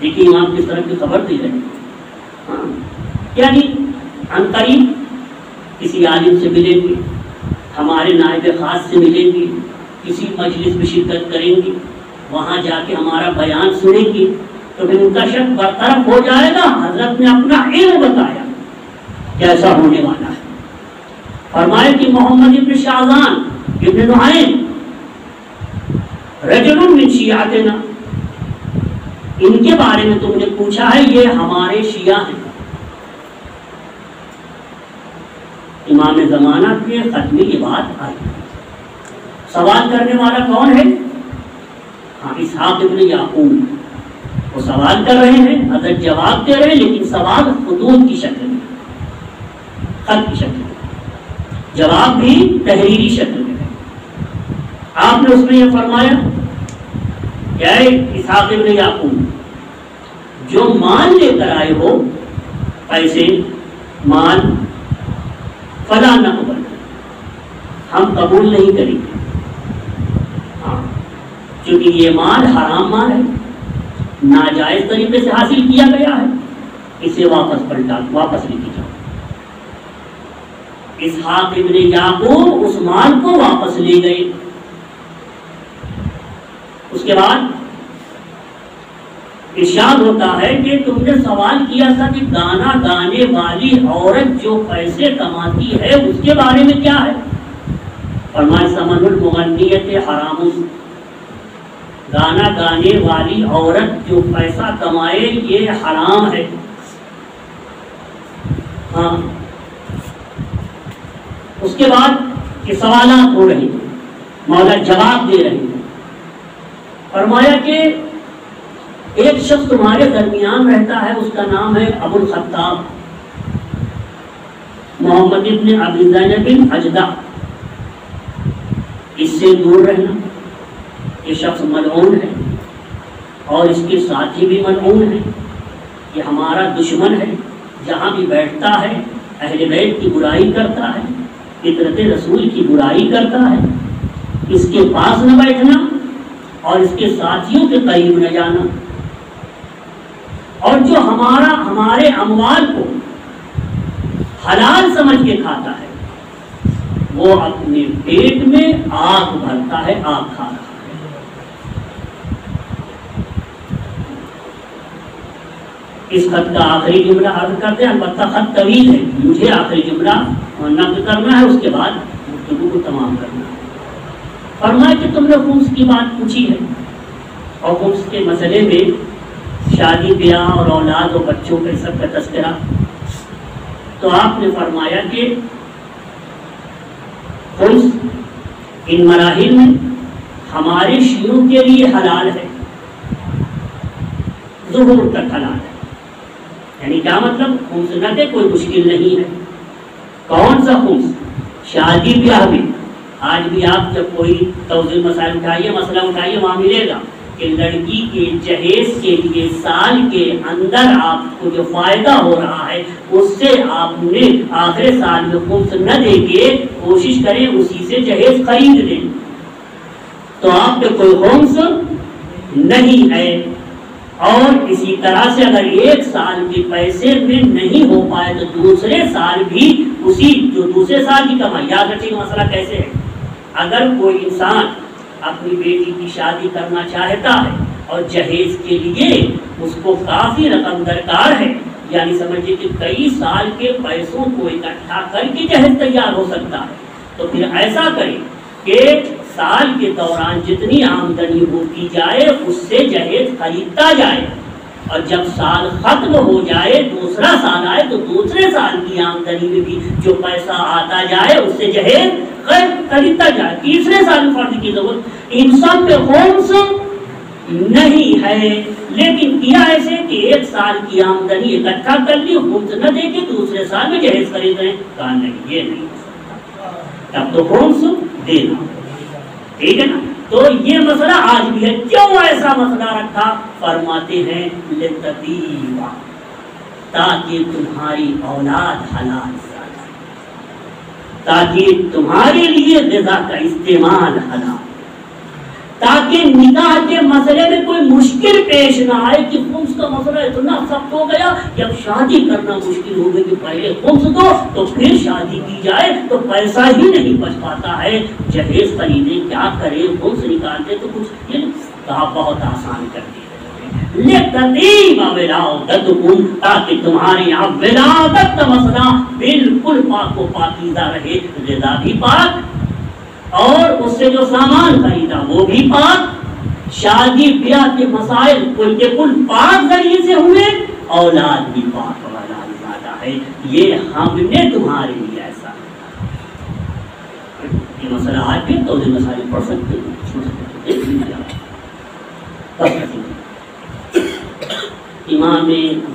دیکھیے امام کس طرح کی خبر دے رہے ہیں، یعنی ان قریب کسی عالم سے ملیں گے، ہمارے نائب خاص سے ملیں گے، کسی مجلس میں شرکت کریں گے، وہاں جا کے ہمارا بیان سنیں گے تو پھر ان کا شک برطرف ہو جائے گا۔ حضرت نے اپنا علم بتایا کیسا ہونے والا ہے۔ فرمایا کہ محمد ابن شاذان ابن نعیم رجل من شیعتنا، ان کے بارے میں تم نے پوچھا ہے، یہ ہمارے شیعہ ہیں۔ امام زمانہ کے خط میں یہ بات آئی۔ سوال کرنے والا کون ہے؟ ہاں، اسحاق ابن یعقوب، وہ سوال کر رہے ہیں، حضرت جواب دے رہے ہیں، لیکن سوال خطوط کی شکل میں، خط کی شکل میں، جواب بھی تحریری شکل میں۔ آپ نے اس میں یہ فرمایا کہ اے اسحاق ابن یعقوب، جو مال لے کر آئے ہو، پیسے، مال، فلا نقبل، ہم قبول نہیں کریں گے، کیونکہ یہ مال حرام مال ہے، ناجائز طریقے سے حاصل کیا گیا ہے، اسے واپس لے کے جاؤ۔ اسحاق ابن یعقوب اس مال کو واپس لے گئے۔ اس کے بعد ارشاد ہوتا ہے کہ تم نے سوال کیا تھا کہ گانا گانے والی عورت جو پیسے کماتی ہے اس کے بارے میں کیا ہے؟ فرمایا ثمن المغنیت حرام، گانا گانے والی عورت جو پیسہ کمائے یہ حرام ہے۔ ہاں، اس کے بعد یہ سوالات ہو رہے ہیں، مولا جواب دے رہے ہیں۔ فرمایا کہ ایک شخص تمہارے درمیان رہتا ہے، اس کا نام ہے ابو الخطاب محمد ابن ابی زینب بن اجدع، اس سے دور رہنا، یہ شخص ملعون ہے اور اس کے ساتھی بھی ملعون ہیں، یہ ہمارا دشمن ہے، جہاں بھی بیٹھتا ہے اہل بیت کی برائی کرتا ہے، فطرت رسول کی برائی کرتا ہے، اس کے پاس نہ بیٹھنا اور اس کے ساتھیوں کے قریب نہ جانا، اور جو ہمارے اموال کو حلال سمجھ کے کھاتا ہے وہ اپنے پیٹ میں آگ بھرتا ہے، آگ کھا رہا ہے۔ اس خط کا آخری جملہ عرض کرتے ہیں، البتہ خط طویل ہے، مجھے آخری جملہ نقل کرنا ہے، اس کے بعد گفتگو کو تمام کرنا ہے۔ فرمایا کہ تم نے خمس کی بات پوچھی ہے، اور خمس کے مسئلے میں شادی بیاہ اور اولاد اور بچوں کے سب کا تذکرہ، تو آپ نے فرمایا کہ خمس ان مراحل میں ہمارے شیعوں کے لیے حلال ہے، ظہور تک حلال ہے، یعنی کیا مطلب؟ خمس نہ دے کوئی مشکل نہیں ہے۔ کون سا خمس؟ شادی بیاہ میں آج بھی آپ جب کوئی توضیح مسائل اٹھائیے، مسئلہ اٹھائیے، وہاں ملے گا کہ لڑکی کے جہیز کے لیے سال کے اندر آپ کو جو فائدہ ہو رہا ہے اس سے آپ نے آخر سال میں خمس نہ دے کے کوشش کریں اسی سے جہیز خرید لیں، تو آپ پہ کوئی خمس نہیں ہے۔ اور اسی طرح سے اگر ایک سال کے پیسے میں نہیں ہو پائے تو دوسرے سال بھی اسی جو دوسرے سال کی کمائی، یاد رکھیے مسئلہ کیسے ہے، اگر کوئی انسان اپنی بیٹی کی شادی کرنا چاہتا ہے اور جہیز کے لیے اس کو کافی رقم درکار ہے، یعنی سمجھیے کہ کئی سال کے پیسوں کو اکٹھا کر کے جہیز تیار ہو سکتا ہے۔ تو پھر ایسا کریں کہ سال کے دوران جتنی آمدنی ہو کی جائے اس سے جہیز خریدتا جائے، اور جب سال ختم ہو جائے دوسرا سال آئے تو دوسرے سال کی آمدنی میں بھی جو پیسہ آتا جائے اس سے جہیز خریدتا جائے۔ تیسرے سال میں فرض کی ضرورت ان سب میں خمس نہیں ہے، لیکن کیا ایسے کہ ایک سال کی آمدنی اکٹھا کر لی، خمس نہ دے کے دوسرے سال میں جہیز خرید رہے ہیں، کہا نہیں یہ نہیں ہو سکتا، تب تو خمس دینا، ٹھیک ہے نا۔ تو یہ مسئلہ آج بھی ہے۔ کیوں ایسا مسئلہ رکھا؟ فرماتے ہیں لتطیبا، تاکہ تمہاری اولاد حلال سالہ، تاکہ تمہارے لیے غذا کا استعمال حلال، تاکہ نکاح کے مسئلے میں کوئی مشکل پیش نہ آئے کہ خمس کا مسئلہ اتنا سخت ہو گیا کہ اب شادی کرنا مشکل ہو گئی کہ پہلے خمس دو تو پھر شادی کی جائے تو پیسہ ہی نہیں بچ پاتا ہے، جہیز خریدے کیا کرے، خمس نکالتے تو کچھ کہا بہت آسان کر دی تاکہ تمہارے یہاں ولادت کا مسئلہ بالکل پاک و پاکیزہ رہے، غذا بھی پاک اور اس سے جو سامان خریدا وہ بھی پاک، شادی بیاہ کے مسائل کل کے کل پاک ذریعے سے ہوئے، اولاد بھی پاک اور حلال زادہ ہے، یہ ہم نے تمہارے لیے ایسا یہ مسئلہ آج بھی تو مسائل پڑھ سکتے ہیں۔ امام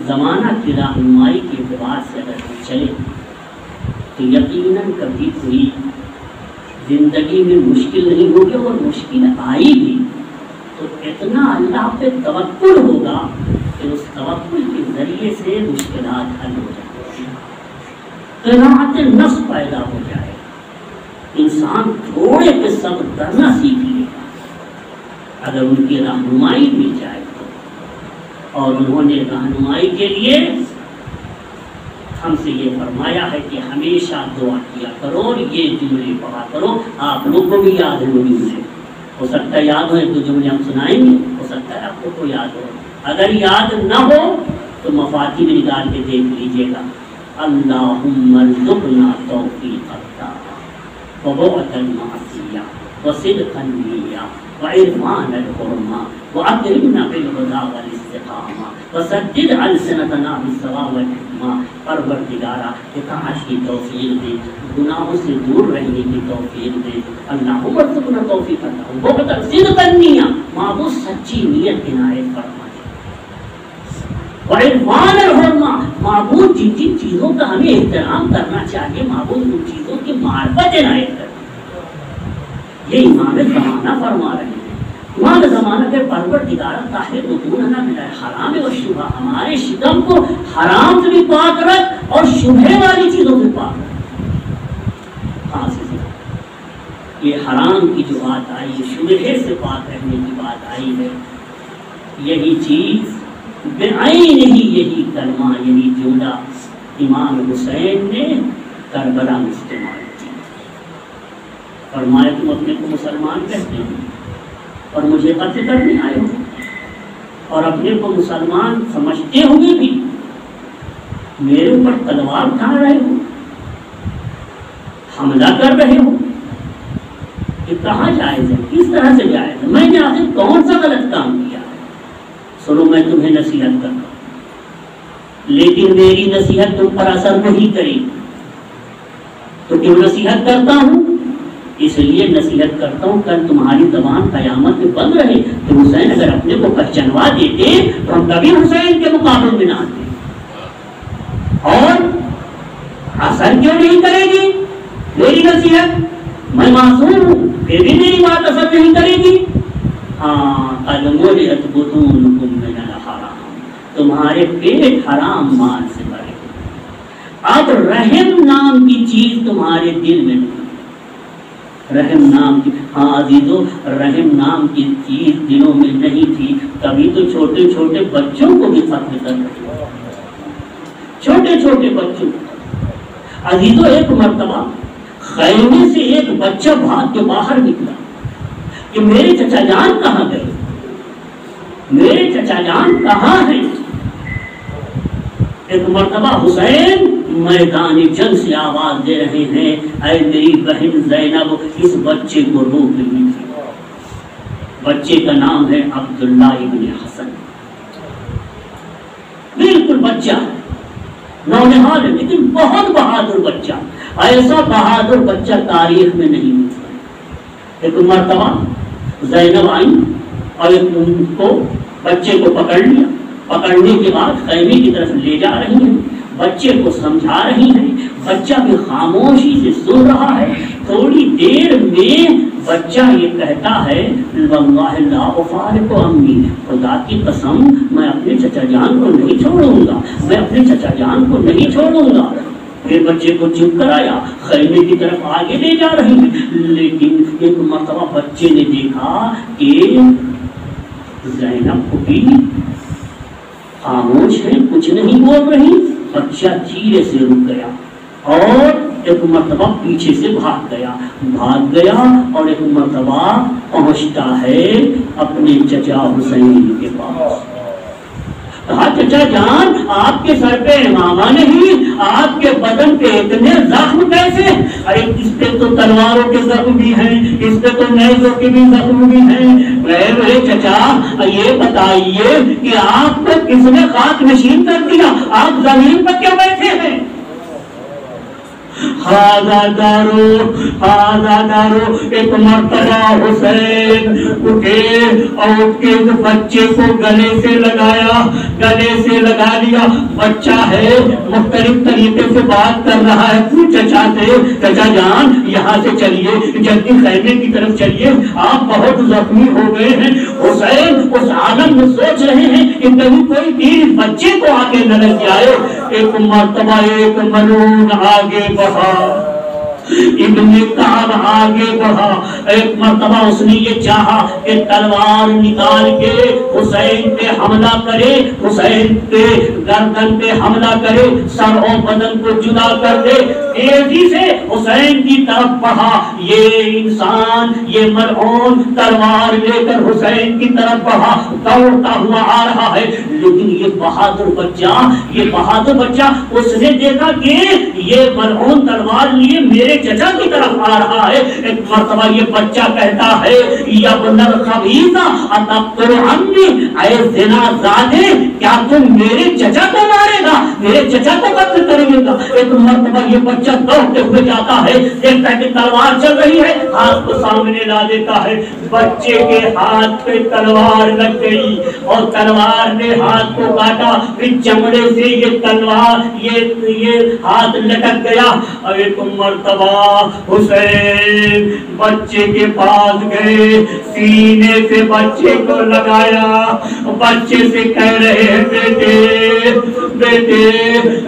زمانہ کی رہنمائی کے اعتبار سے اگر ہم چلیں تو یقیناً کبھی کوئی زندگی میں مشکل نہیں ہوگی، اور مشکل آئی بھی تو اتنا اللہ پہ توکل ہوگا کہ اس توکل کے ذریعے سے مشکلات حل ہو جائیں، قناعت نفس پیدا ہو جائے، انسان تھوڑے پہ صبر کرنا سیکھ لے گا اگر ان کی رہنمائی مل جائے تو۔ اور انہوں نے رہنمائی کے لیے ہم سے یہ فرمایا ہے کہ ہمیشہ دعا کیا کرو اور یہ جملے پڑھا کرو، آپ لوگ کو بھی یاد ہے وہ جملے، ہو سکتا ہے یاد ہو، تو جملے ہم سنائیں گے، ہو سکتا ہے آپ کو یاد ہو، اگر یاد نہ ہو تو مفاتیح میں نکال کے دیکھ لیجیے گا۔ اللہم ارزقنا توفیق الطاعۃ وبعد المعصیہ وصدق النیہ وعرفان الحرمہ وأكرمنا بالهدى والاستقامة وسدد ألسنتنا بالصواب والحکمہ۔ پروردگارا اطاعت کی توفیق دے، گناہوں سے دور رہنے کی توفیق دے، اللہم ارزقنا توفیق عطا وبعد صدق النیہ، معبود سچی نیت عنایت فرما دے، وعرفان الحرمہ، معبود جن جن چیزوں کا ہمیں احترام کرنا چاہیے معبود ان چیزوں کی معرفت عنایت کر۔ یہ امام زمانہ فرما رہے ہیں، امام زمانہ کے پروردگارا طاہر رکوننا من الحرام والشبہ، ہمارے شکم کو حرام سے بھی پاک رکھ اور شبہ والی چیزوں سے پاک رکھ۔ ہاں یہ حرام کی جو بات آئی ہے، شبہ سے پاک رہنے کی بات آئی ہے، یہی چیز بعین ہی یہی کلمہ یہی جملہ امام حسین نے کربلا میں استعمال کی، فرمایا تم اپنے کو مسلمان کہتے ہو اور مجھے قتل کرنے آئے ہو، اور اپنے کو مسلمان سمجھتے ہوئے بھی میرے اوپر تلوار اٹھا رہے ہو، حملہ کر رہے ہو، یہ کہاں جائز ہے، کس طرح سے جائز ہے، میں نے آخر کون سا غلط کام کیا ہے؟ سنو میں تمہیں نصیحت کرتا ہوں، لیکن میری نصیحت تم پر اثر نہیں کرے، تو کیوں نصیحت کرتا ہوں؟ اس لیے نصیحت کرتا ہوں کل تمہاری زبان قیامت میں بند رہے کہ حسین اگر اپنے کو پہچانوا دیتے تو ہم کبھی حسین کے مقابل میں نہ آتے، اور اثر کیوں نہیں کرے گی میری نصیحت؟ میں معصوم ہوں پھر بھی میری بات اثر نہیں کرے گی۔ ہاں قلمولیت بطونکم من الحرام، تمہارے پیٹ حرام مال سے بھرے، اب رحم نام کی چیز تمہارے دل میں نہیں، رحم نام کی، ہاں عزیزو رحم نام کی چیز دلوں میں نہیں تھی، کبھی تو چھوٹے چھوٹے بچوں کو بھی ختم کر رہے، چھوٹے چھوٹے بچوں۔ عزیزو ایک مرتبہ خیمے سے ایک بچہ بھاگ کے باہر نکلا کہ میرے چچا جان کہاں گئے، میرے چچا جان کہاں ہیں؟ ایک مرتبہ حسین میدان جنگ سے آواز دے رہے ہیں، اے میری بہن زینب اس بچے کو روک لیجیے۔ بچے کا نام ہے عبداللہ ابن حسن، بالکل بچہ نونہال ہے لیکن بہت بہادر بچہ، ایسا بہادر بچہ تاریخ میں نہیں ملتا۔ ایک مرتبہ زینب آئی اور ان کو بچے کو پکڑ لیا، پکڑنے کے بعد خیمے کی طرف لے جا رہی ہیں، بچے کو سمجھا رہی ہیں، بچہ بھی خاموشی سے سن رہا ہے۔ تھوڑی دیر میں بچہ یہ کہتا ہے، واللہ لا افارق امی، خدا کی قسم میں اپنے چچا جان کو نہیں چھوڑوں گا، میں اپنے چچا جان کو نہیں چھوڑوں گا۔ پھر بچے کو چپ کرایا، خیمے کی طرف آگے لے جا رہی ہیں، لیکن ایک مرتبہ بچے نے دیکھا کہ زینب کو بھی خاموش ہے، کچھ نہیں بول رہی۔ بچہ دھیرے سے رک گیا اور ایک مرتبہ پیچھے سے بھاگ گیا اور ایک مرتبہ پہنچتا ہے اپنے چچا حسین کے پاس۔ کہا چچا جان آپ کے سر پہ امامہ نہیں، آپ کے بدن پہ اتنے زخم کیسے؟ ارے اس پہ تو تلواروں کے زخم بھی ہیں، اس پہ تو نیزوں کے بھی زخم بھی ہیں۔ میرے چچا یہ بتائیے کہ آپ کو کس نے خاک نشین کر دیا؟ آپ زمین پر کیوں بیٹھے ہیں؟ ایک مرتبہ حسین اٹھے اور اٹھ کے بچے کو گلے سے لگا لیا۔ بچہ ہے مختلف طریقے سے بات کر رہا ہے چچا سے، چچا جان یہاں سے چلیے، جلدی خیمے کی طرف چلیے، آپ بہت زخمی ہو گئے ہیں۔ حسین اس عالم میں سوچ رہے ہیں کہ کہیں کوئی تیر بچے کو آگے نہ لگ جائے۔ ایک مرتبہ ایک ملعون آگے بڑھا، ابن کعب آگے بڑھا۔ ایک مرتبہ اس نے یہ چاہا کہ تلوار نکال کے حسین پہ حملہ کرے، حسین پہ گردن پہ حملہ کرے، سر و بدن کو جدا کر دے۔ تیزی سے حسین کی طرف بڑھا، یہ انسان یہ ملعون تلوار لے کر حسین کی طرف بڑھا، دوڑتا ہوا آ رہا ہے۔ لیکن یہ بہادر بچہ اس نے دیکھا کہ یہ ملعون تلوار لیے میرے چچا کی طرف آ رہا ہے۔ ایک مرتبہ یہ بچہ کہتا ہے، یا ابن الخبیثہ اتقتل عمی، اے زنا زادے کیا تم میرے چچا کو مارے گا، میرے چچا کو قتل کرے گا؟ ایک مرتبہ یہ بچہ دوڑتے ہوئے جاتا ہے، دیکھتا ہے کہ تلوار چل رہی ہے، ہاتھ کو سامنے لا دیتا ہے، بچے کے ہاتھ پہ تلوار لگ گئی اور تلوار نے ہاتھ کو کاٹا، پھر چمڑے سے یہ تلوار یہ ہاتھ لٹک گیا۔ اور ایک مرتبہ حسین بچے کے پاس گئے، سینے سے بچے کو لگایا، بچے سے کہہ رہے ہیں، بیٹے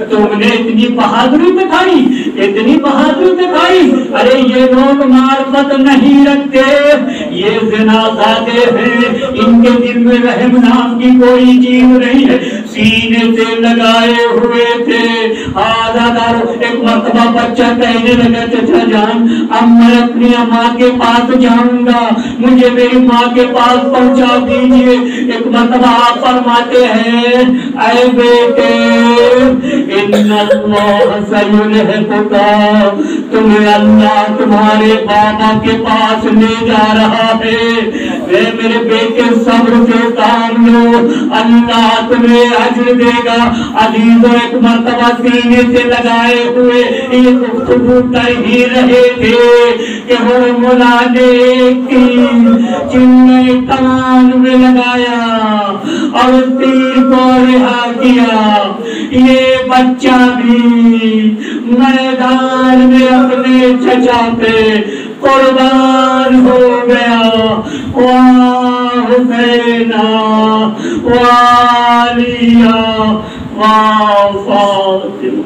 تم نے اتنی بہادری دکھائی، ارے یہ لوگ معرفت نہیں رکھتے، یہ زنا زادے ہیں، ان کے دل میں رحم نام کی کوئی چیز نہیں ہے۔ سینے سے لگائے ہوئے تھے۔ ایک مرتبہ بچہ کہنے لگا، چچا جان اب میں اپنی ماں کے پاس جاؤں گا، مجھے میری ماں کے پاس پہنچا دیجیے۔ ایک مرتبہ آپ فرماتے ہیں، اے بیٹے ان اللہ سیلحقک، تمہیں اللہ تمہارے بابا کے پاس لے جا رہا ہے۔ اے میرے بیٹے صبر سے کام لو، اللہ تمہیں اجر دے گا۔ عزیزوں ایک مرتبہ سینے سے لگائے ہوئے یہ گفتگو کر ہی رہے تھے کہ ہرملا نے ایک چننے کمان میں لگایا اور تیر کو رہا کیا۔ یہ بچہ بھی میدان میں اپنے چچا پہ قربان ہو گیا۔ واہ حسینہ والیہ واہ فاطمہ۔